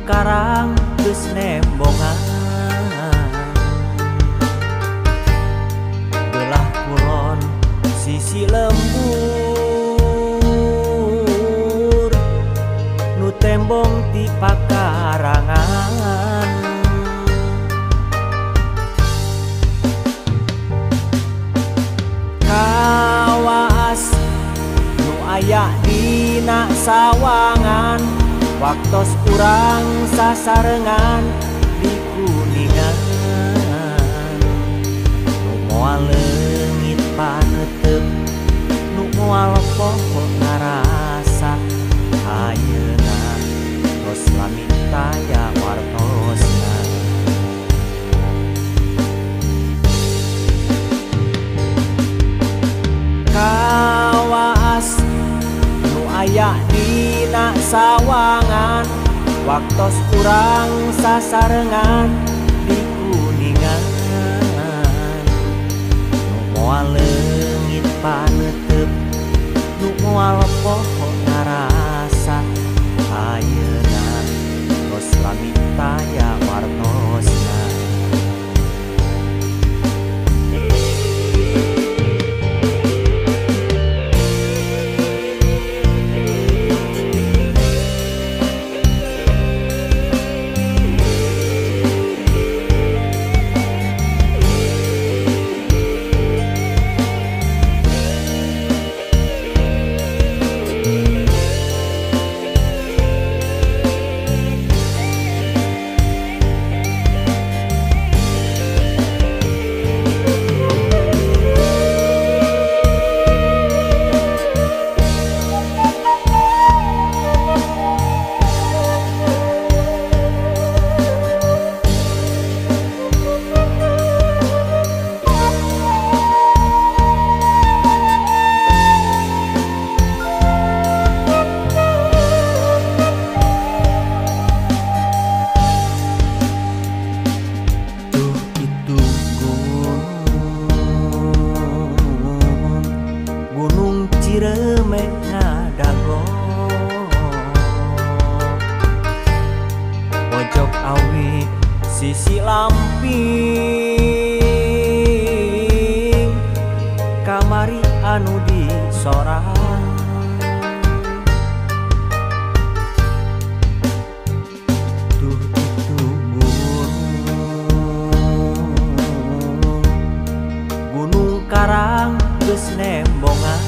Karang geus nembongan belah kulon sisi lembur nu tembong ti pakarangan kawas nu aya dina sawangan waktos urang sasarengan di Kuningan nu moal leungit paneuteup nu moal poho ngarasa ayeuna tos lamita ya wartosna kawas nu aya dina sawangan waktos urang sasarengan di Kuningan nu moal leungit paneuteup nu moal poho ngarasa ayeuna tos lamita ya wartosna Ciremeh ngadago pojok awi sisi lamping kamari anu di sorang tuh itu gunung Karang geus nembongan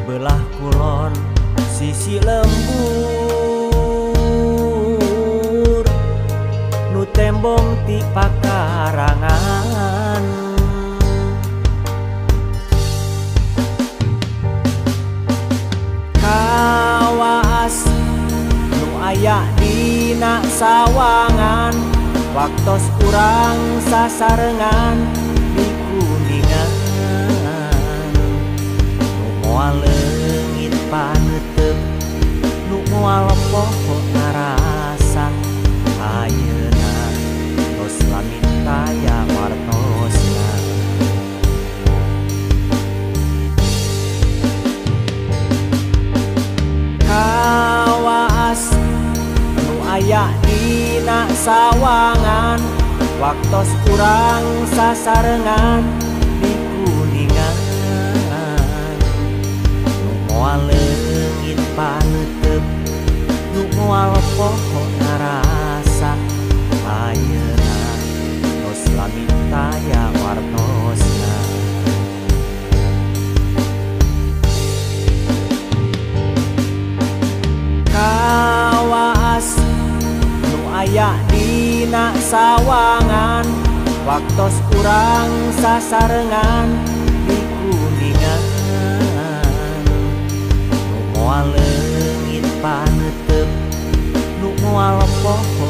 belah kulon sisi lembur nu tembong ti pakarangan kawas nu aya dina sawangan waktos urang sasarengan di Kuningan nu moal leungit paneuteup nu moal poho ngarasa ayeuna tos lamita ya wartosna kawas nu aya dina sawangan waktos urang sasarengan di Kuningan nu moal leungit paneuteup nu moal poho ngarasa ayeuna tos lamita ya wartosna kawas nu aya dina sawangan waktos urang sasarengan di Kuningan nu moal leungit paneuteup nu moal poho